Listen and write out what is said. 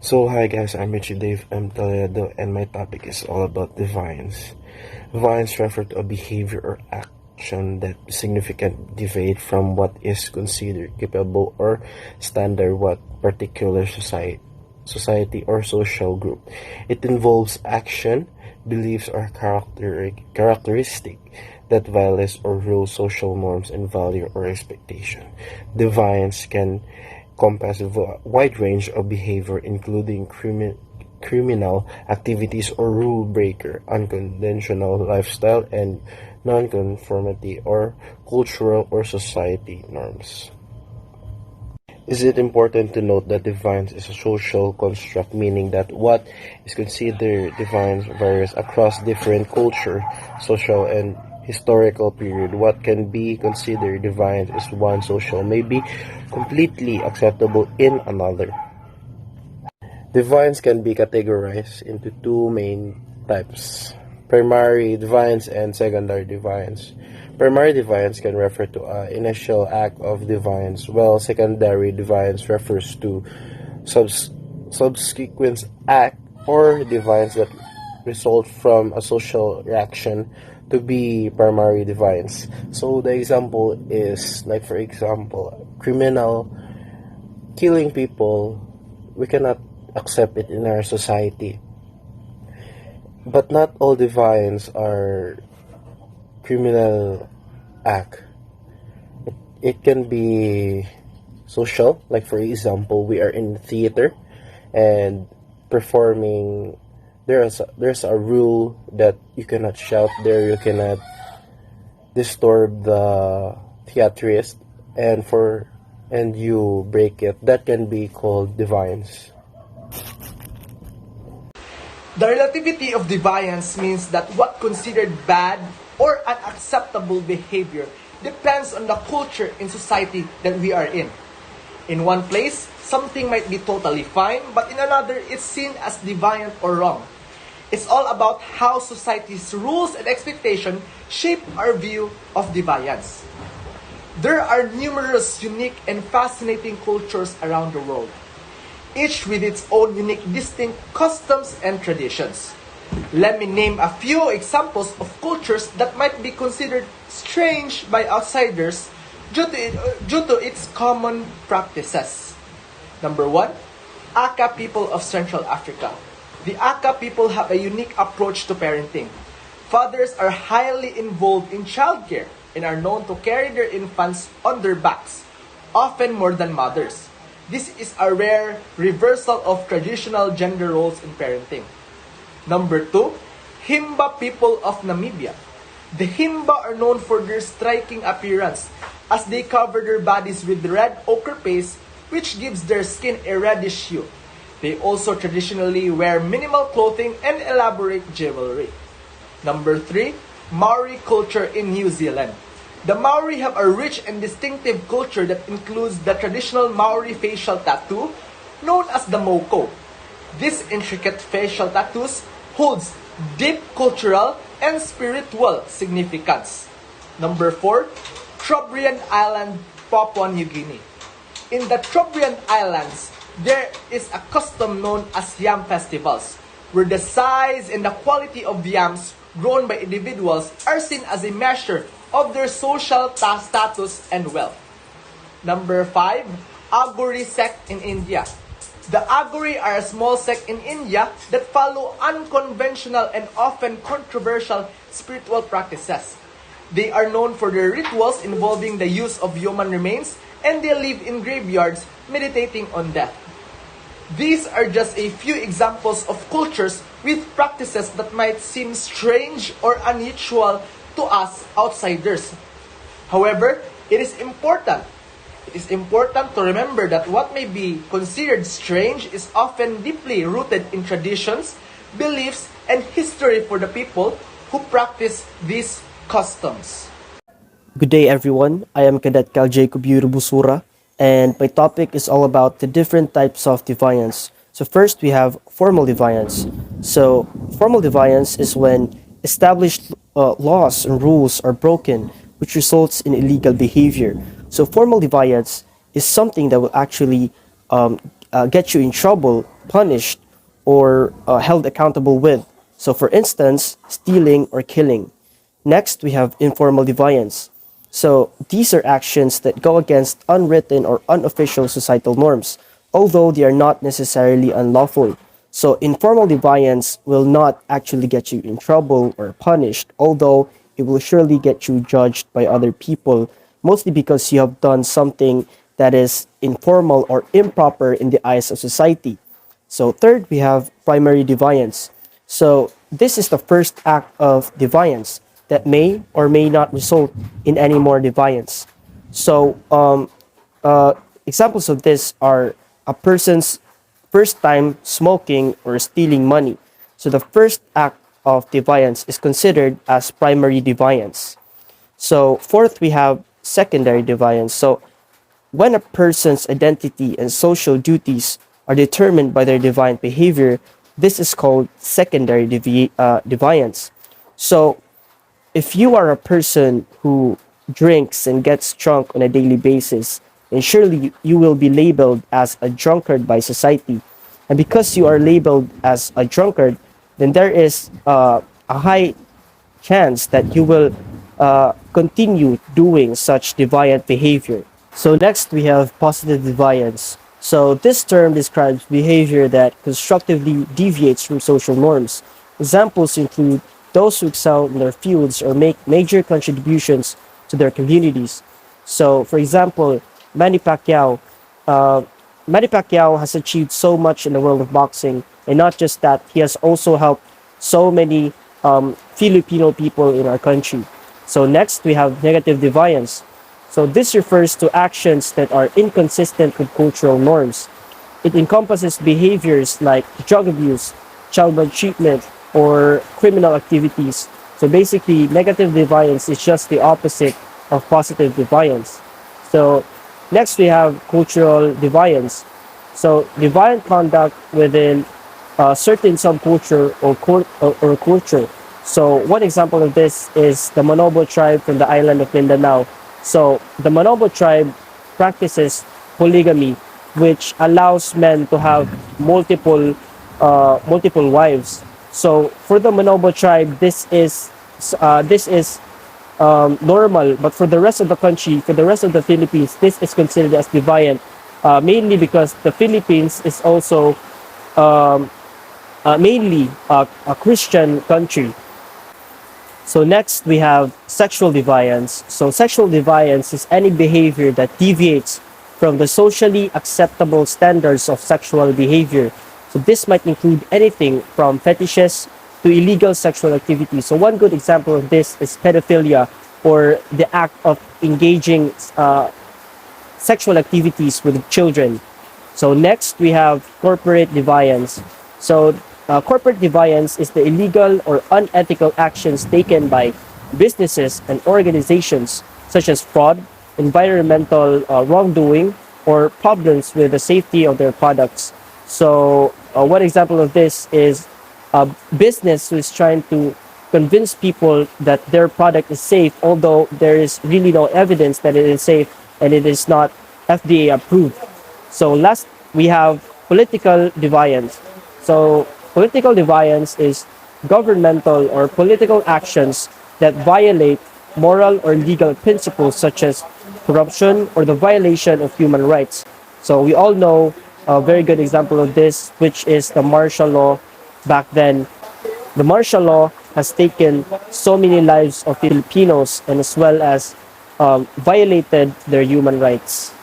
So hi guys, I'm Richie Dave M. Toledo and my topic is all about deviance. Deviance refer to a behavior or action that significantly deviate from what is considered capable or standard what particular society or social group. It involves action, beliefs or characteristic that violates or rules social norms and value or expectation. Deviance can encompass a wide range of behavior including criminal activities or rule breaker, unconventional lifestyle, and nonconformity or cultural or society norms. Is it important to note that defiance is a social construct, meaning that what is considered defiance varies across different culture, social, and historical period. What can be considered defiance is one social may be completely acceptable in another. Defiance can be categorized into two main types: primary defiance and secondary defiance. Primary defiance can refer to an initial act of defiance, while secondary defiance refers to subsequent act or defiance that result from a social reaction to be primary defiance. So the example is like, for example, criminal killing people. We cannot accept it in our society. But not all defiance are criminal act. It can be social, like for example, we are in theater and performing. There's a rule that you cannot shout there, you cannot disturb the theatrist, and you break it. That can be called defiance. The relativity of deviance means that what considered bad or unacceptable behavior depends on the culture and society that we are in. In one place, something might be totally fine, but in another, it's seen as deviant or wrong. It's all about how society's rules and expectations shape our view of deviance. There are numerous unique and fascinating cultures around the world, each with its own unique distinct customs and traditions. Let me name a few examples of cultures that might be considered strange by outsiders due to its common practices. Number 1, Aka people of Central Africa. The Aka people have a unique approach to parenting. Fathers are highly involved in childcare and are known to carry their infants on their backs, often more than mothers. This is a rare reversal of traditional gender roles in parenting. Number 2, Himba people of Namibia. The Himba are known for their striking appearance as they cover their bodies with red ochre paste, which gives their skin a reddish hue. They also traditionally wear minimal clothing and elaborate jewelry. Number 3, Maori culture in New Zealand. The Maori have a rich and distinctive culture that includes the traditional Maori facial tattoo known as the moko. This intricate facial tattoos holds deep cultural and spiritual significance. Number 4, Trobriand Island, Papua New Guinea. In the Trobriand Islands, there is a custom known as yam festivals, where the size and the quality of yams grown by individuals are seen as a measure of their social status and wealth. Number 5, Agori sect in India. The Agori are a small sect in India that follow unconventional and often controversial spiritual practices. They are known for their rituals involving the use of human remains, and they live in graveyards meditating on death. These are just a few examples of cultures with practices that might seem strange or unusual to us outsiders. However, it is important to remember that what may be considered strange is often deeply rooted in traditions, beliefs, and history for the people who practice these customs. Good day, everyone. I am Cadet Cal Jacob Busura, and my topic is all about the different types of defiance. So first, we have formal defiance. So formal defiance is when established laws and rules are broken, which results in illegal behavior. So formal defiance is something that will actually get you in trouble punished or held accountable with. So, for instance, stealing or killing. Next, we have informal deviance. So, these are actions that go against unwritten or unofficial societal norms, although they are not necessarily unlawful. So, informal deviance will not actually get you in trouble or punished, although it will surely get you judged by other people, mostly because you have done something that is informal or improper in the eyes of society. So third, we have primary deviance. So this is the first act of deviance that may or may not result in any more deviance. So examples of this are a person's first time smoking or stealing money. So the first act of deviance is considered as primary deviance. So fourth, we have secondary deviance. So when a person's identity and social duties are determined by their divine behavior, this is called secondary deviance. So, if you are a person who drinks and gets drunk on a daily basis, then surely you will be labeled as a drunkard by society. And because you are labeled as a drunkard, then there is a high chance that you will continue doing such deviant behavior. So next we have positive deviance. So this term describes behavior that constructively deviates from social norms. Examples include those who excel in their fields or make major contributions to their communities. So, for example, Manny Pacquiao. Uh, Manny Pacquiao has achieved so much in the world of boxing, and not just that, he has also helped so many Filipino people in our country. So next we have negative deviance. So this refers to actions that are inconsistent with cultural norms. It encompasses behaviors like drug abuse, child maltreatment, or criminal activities. So basically, negative deviance is just the opposite of positive deviance. So next we have cultural deviance. So deviant conduct within a certain subculture or culture. So one example of this is the Manobo tribe from the island of Mindanao. So the Manobo tribe practices polygamy, which allows men to have multiple wives. So for the Manobo tribe, this is normal, but for the rest of the country, for the rest of the Philippines, this is considered as deviant, mainly because the Philippines is also mainly a Christian country. So next we have sexual deviance. So sexual deviance is any behavior that deviates from the socially acceptable standards of sexual behavior. So this might include anything from fetishes to illegal sexual activity. So one good example of this is pedophilia, or the act of engaging sexual activities with children. So next we have corporate deviance. So corporate deviance is the illegal or unethical actions taken by businesses and organizations, such as fraud, environmental wrongdoing, or problems with the safety of their products. So one example of this is a business who is trying to convince people that their product is safe, although there is really no evidence that it is safe and it is not FDA approved. So last, we have political deviance. So political deviance is governmental or political actions that violate moral or legal principles such as corruption or the violation of human rights. So we all know a very good example of this, which is the martial law back then. The martial law has taken so many lives of Filipinos and as well as violated their human rights.